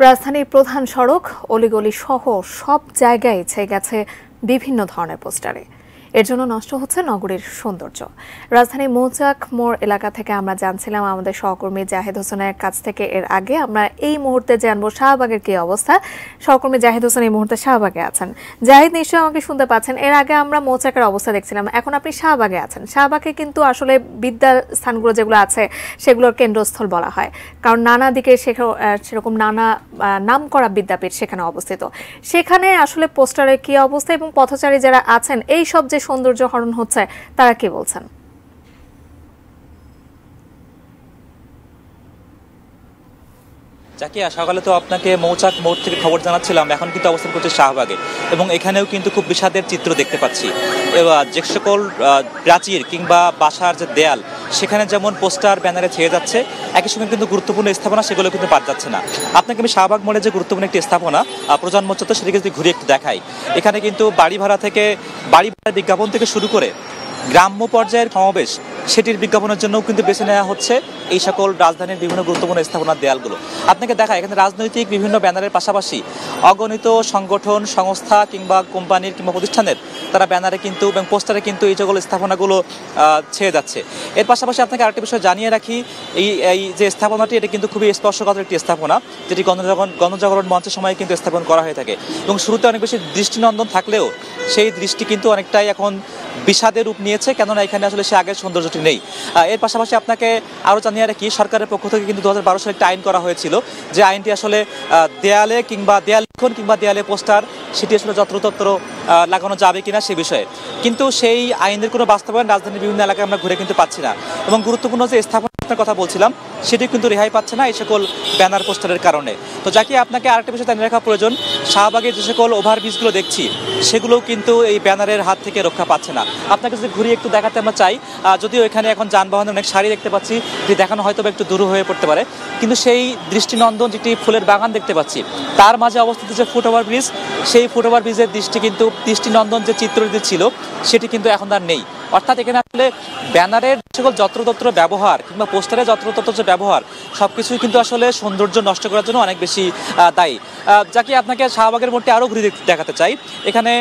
রাজধানীর প্রধান সড়ক, অলিগলি সহ সব জায়গায় ছেয়ে গেছে বিভিন্ন ধরনের পোস্টারে। এর জন্য নষ্ট হচ্ছে নগরীর সৌন্দর্য। রাজধানীর মৌচাক মোড় এলাকা থেকে আমরা জানছিলাম আমাদের সহকর্মী জাহিদ হোসেনের কাছ থেকে। এর আগে আমরা এই মুহূর্তে জানবো শাহবাগের কি অবস্থা। সহকর্মী জাহিদ হোসেন এই মুহূর্তে শাহবাগে আছেন। জাহিদ, নিশ্চয়ই আমাকে শুনতে পাচ্ছেন। এর আগে আমরা মৌচাকের অবস্থা দেখছিলাম, এখন আপনি শাহবাগে আছেন। শাহবাগে কিন্তু আসলে বিদ্যার স্থানগুলো যেগুলো আছে সেগুলোর কেন্দ্রস্থল বলা হয়, কারণ নানা দিকে সেরকম নানা নাম করা বিদ্যাপীঠ সেখানে অবস্থিত। সেখানে আসলে পোস্টারের কি অবস্থা এবং পথচারী যারা আছেন এই সব যে সৌন্দর্য হরণ হচ্ছে তারা কি বলছেন? জাকিয়া, সকালে তো আপনাকে মৌচাক মোড় থেকে খবর জানাচ্ছিলাম, এখন কিন্তু অবস্থান করছে শাহবাগে এবং এখানেও কিন্তু খুব বিষাদের চিত্র দেখতে পাচ্ছি। যে সকল প্রাচীর কিংবা বাসার যে দেয়াল সেখানে যেমন পোস্টার ব্যানারে ছেয়ে যাচ্ছে, একই সঙ্গে কিন্তু গুরুত্বপূর্ণ স্থাপনা সেগুলো কিন্তু বাদ যাচ্ছে না। আপনাকে আমি শাহবাগ মোড়ে যে গুরুত্বপূর্ণ একটি স্থাপনা প্রজন্ম চত্বর সেটাকে যদি ঘুরে একটু দেখাই, এখানে কিন্তু বাড়ি ভাড়ার বিজ্ঞাপন থেকে শুরু করে গ্রাম্য পর্যায়ের সমাবেশ সেটির বিজ্ঞাপনের জন্য কিন্তু বেছে নেওয়া হচ্ছে এই সকল রাজধানীর বিভিন্ন গুরুত্বপূর্ণ স্থাপনার দেয়ালগুলো। আপনাকে দেখায় এখানে রাজনৈতিক বিভিন্ন ব্যানারের পাশাপাশি অগণিত সংগঠন, সংস্থা কিংবা কোম্পানির কিংবা প্রতিষ্ঠানের তারা ব্যানারে কিন্তু এবং পোস্টারে কিন্তু এই সকল স্থাপনাগুলো ছেয়ে যাচ্ছে। এর পাশাপাশি আপনাকে আরেকটি বিষয় জানিয়ে রাখি, এই যে স্থাপনাটি এটা কিন্তু খুবই স্পর্শকাতর একটি স্থাপনা, যেটি গণজাগরণ মঞ্চের সময় কিন্তু স্থাপন করা হয়ে থাকে এবং শুরুতে অনেক বেশি দৃষ্টিনন্দন থাকলেও সেই দৃষ্টি কিন্তু অনেকটাই এখন বিষাদের রূপ নিয়েছে, কেননা এখানে আসলে সে আগের সৌন্দর্যটি নেই। এর পাশাপাশি আপনাকে আরও জানিয়ে রাখি, সরকারের পক্ষ থেকে কিন্তু 2012 সালে একটা আইন করা হয়েছিল, যে আইনটি আসলে দেয়ালে কিংবা দেয়াল লিখন কিংবা দেয়ালে পোস্টার সেটি আসলে যত্রতত্র লাগানো যাবে কিনা সে বিষয়ে, কিন্তু সেই আইনের কোনো বাস্তবায়ন রাজধানীর বিভিন্ন এলাকায় আমরা ঘুরে কিন্তু পাচ্ছি না এবং গুরুত্বপূর্ণ যে স্থাপনার কথা বলছিলাম সেটি কিন্তু রেহাই পাচ্ছে না এই সকল ব্যানার পোস্টারের কারণে। তো যাকে আপনাকে আরেকটা বিষয় জানিয়ে রাখা প্রয়োজন, শাহবাগের যে সকল ওভারব্রিজগুলো দেখছি সেগুলোও কিন্তু এই ব্যানারের হাত থেকে রক্ষা পাচ্ছে না। আপনাকে যদি ঘুরিয়ে একটু দেখাতে আমরা চাই, যদিও এখানে এখন যানবাহনের অনেক সারি দেখতে পাচ্ছি, যে দেখানো হয়তো একটু দূর হয়ে পড়তে পারে, কিন্তু সেই দৃষ্টিনন্দন যেটি ফুলের বাগান দেখতে পাচ্ছি তার মাঝে অবস্থিত যে ফুট ওভারব্রিজ, সেই ফুট ওভারব্রিজের দৃষ্টিনন্দন যে চিত্রটি ছিল সেটি কিন্তু এখন আর নেই। অর্থাৎ এখানে আসলে ব্যানারের সকল যত্রতত্র ব্যবহার কিংবা পোস্টারের যত্রতত্র যে ব্যবহার সবকিছুই কিন্তু আসলে সৌন্দর্য নষ্ট করার জন্য অনেক বেশি দায়ী। যাকে আপনাকে শাহবাগের মোড়টি আরও ঘুরে দেখাতে চাই, এখানে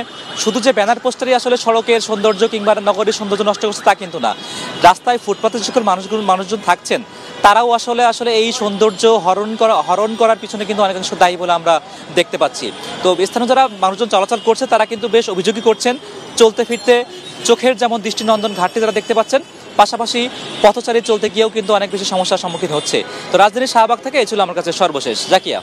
শুধু যে ব্যানার পোস্টারই আসলে সড়কের সৌন্দর্য কিংবা নগরীর সৌন্দর্য নষ্ট করছে তা কিন্তু না। রাস্তায় ফুটপাতে যে সকল মানুষজন থাকছেন তারাও আসলে এই সৌন্দর্য হরণ করার পিছনে কিন্তু অনেকাংশ দায়ী বলে আমরা দেখতে পাচ্ছি। তো স্থানীয় যারা মানুষজন চলাচল করছে তারা কিন্তু বেশ অভিযোগই করছেন, চলতে ফিরতে চোখের যেমন দৃষ্টিনন্দন ঘাটতি তারা দেখতে পাচ্ছেন, পাশাপাশি পথচারী চলতে গিয়েও কিন্তু অনেক বেশি সমস্যার সম্মুখীন হচ্ছে। তো রাজধানীর শাহবাগ থেকে এই ছিল আমার কাছে সর্বশেষ। জাকিয়া।